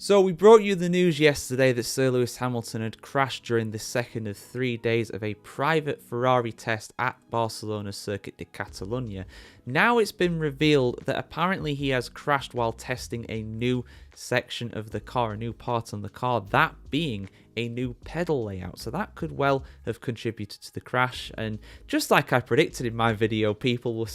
So we brought you the news yesterday that Sir Lewis Hamilton had crashed during the second of 3 days of a private Ferrari test at Barcelona's Circuit de Catalunya. Now it's been revealed that apparently he has crashed while testing a new section of the car, a new part on the car, that being a new pedal layout. So that could well have contributed to the crash. And just like I predicted in my video, people were,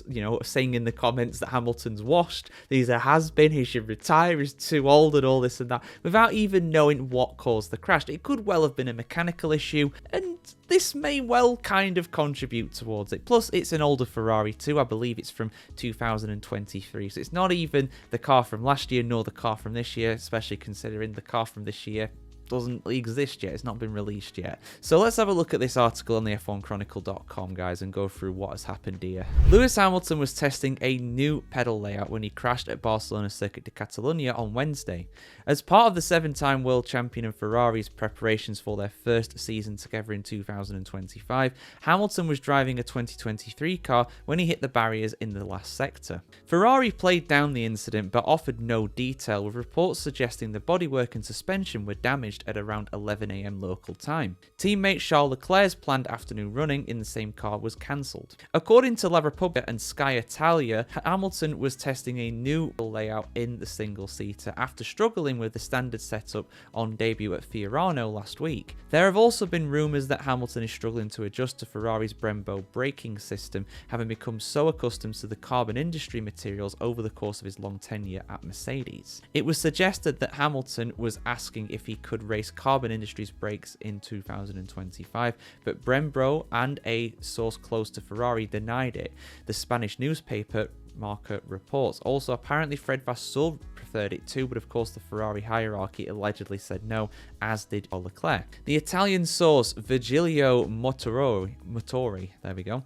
saying in the comments that Hamilton's washed, he's a has-been, he should retire, he's too old and all this and that, without even knowing what caused the crash. It could well have been a mechanical issue, and this may well kind of contribute towards it. Plus, it's an older Ferrari too. I believe it's from 2023. So it's not even the car from last year nor the car from this year, especially considering the car from this year doesn't exist yet. It's not been released yet. So let's have a look at this article on the F1Chronicle.com, guys, and go through what has happened here. Lewis Hamilton was testing a new pedal layout when he crashed at Barcelona Circuit de Catalunya on Wednesday. As part of the 7-time world champion and Ferrari's preparations for their first season together in 2025, Hamilton was driving a 2023 car when he hit the barriers in the last sector. Ferrari played down the incident but offered no detail, with reports suggesting the bodywork and suspension were damaged at around 11 AM local time. Teammate Charles Leclerc's planned afternoon running in the same car was cancelled. According to La Repubblica and Sky Italia, Hamilton was testing a new layout in the single-seater after struggling with the standard setup on debut at Fiorano last week. There have also been rumours that Hamilton is struggling to adjust to Ferrari's Brembo braking system, having become so accustomed to the carbon industry materials over the course of his long tenure at Mercedes. It was suggested that Hamilton was asking if he could race Carbon Industries brakes in 2025, but Brembo and a source close to Ferrari denied it, the Spanish newspaper Marca reports. Also, apparently Fred Vasseur preferred it too, but of course the Ferrari hierarchy allegedly said no, as did Leclerc. The Italian source Virgilio Motori, there we go,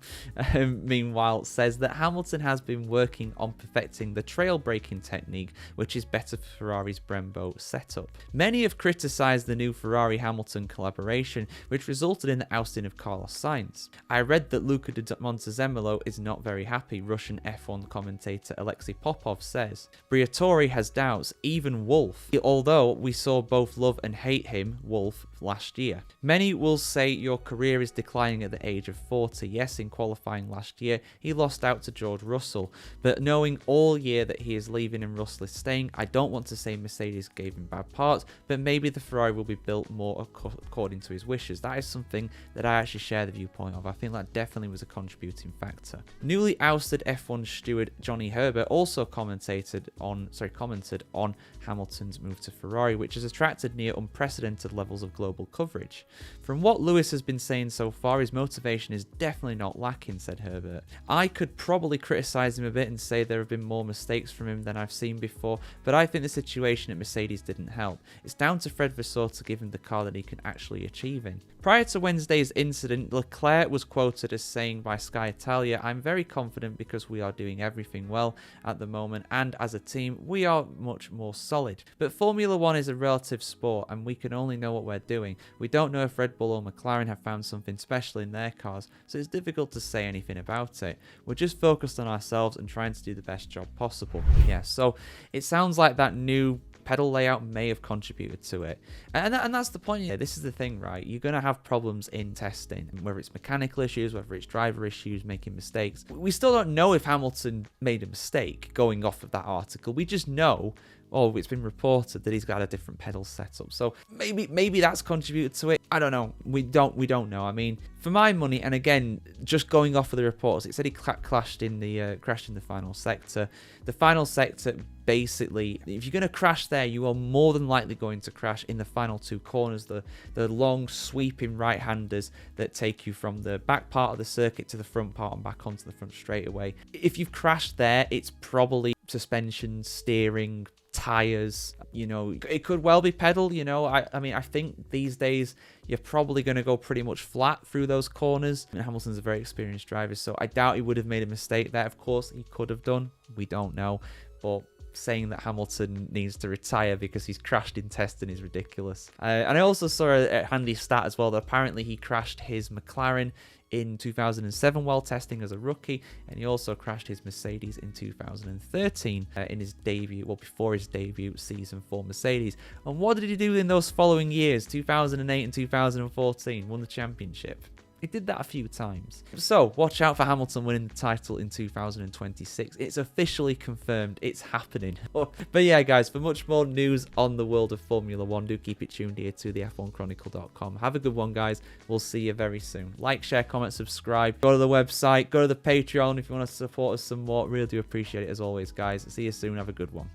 meanwhile says that Hamilton has been working on perfecting the trail braking technique, which is better for Ferrari's Brembo setup. Many have criticised the new Ferrari-Hamilton collaboration, which resulted in the ousting of Carlos Sainz. I read that Luca de Montezemolo is not very happy, Russian F1 commentator Alexei Popov says. Briatore has doubts, even Wolff, although we saw both love and hate him, Wolff, last year. Many will say your career is declining at the age of 40. Yes, in qualifying last year, he lost out to George Russell, but knowing all year that he is leaving and Russell is staying, I don't want to say Mercedes gave him bad parts, but maybe the Ferrari will be built more according to his wishes. That is something that I actually share the viewpoint of. I think that definitely was a contributing factor. Newly ousted F1 steward Johnny Herbert also commented on Hamilton's move to Ferrari, which has attracted near unprecedented levels of global coverage. From what Lewis has been saying so far, his motivation is definitely not lacking, said Herbert. I could probably criticise him a bit and say there have been more mistakes from him than I've seen before, but I think the situation at Mercedes didn't help. It's down to Fred Vasseur to give him the car that he can actually achieve in. Prior to Wednesday's incident, Leclerc was quoted as saying by Sky Italia, I'm very confident because we are doing everything well at the moment, and as a team we are much more solid. But Formula 1 is a relative sport and we can only know what we're doing. We don't know if Red Bull or McLaren have found something special in their cars, so it's difficult to say anything about it. We're just focused on ourselves and trying to do the best job possible. Yeah, so it sounds like that new pedal layout may have contributed to it, and that's the point here. This is the thing, right? You're going to have problems in testing, whether it's mechanical issues, whether it's driver issues, making mistakes. We still don't know if Hamilton made a mistake going off of that article. We just know, oh, it's been reported that he's got a different pedal setup, so maybe that's contributed to it. I don't know. We don't know. I mean, for my money, and again, just going off of the reports, it said he crashed in the final sector. The final sector, basically, if you're going to crash there, you are more than likely going to crash in the final two corners, the long sweeping right-handers that take you from the back part of the circuit to the front part and back onto the front straightaway. If you've crashed there, it's probably suspension, steering, tires, it could well be pedal. I mean, I think these days you're probably going to go pretty much flat through those corners. Hamilton's a very experienced driver, so I doubt he would have made a mistake there. Of course he could have done, we don't know, but saying that Hamilton needs to retire because he's crashed in testing is ridiculous. And I also saw a handy stat as well that apparently he crashed his McLaren in 2007 while testing as a rookie, and he also crashed his Mercedes in 2013 in his debut, well, before his debut season for Mercedes. And what did he do in those following years, 2008 and 2014? Won the championship. He did that a few times. So, watch out for Hamilton winning the title in 2026. It's officially confirmed. It's happening. But yeah, guys, for much more news on the world of Formula 1, do keep it tuned here to the F1Chronicle.com. Have a good one, guys. We'll see you very soon. Like, share, comment, subscribe. Go to the website. Go to the Patreon if you want to support us some more. Really do appreciate it, as always, guys. See you soon. Have a good one.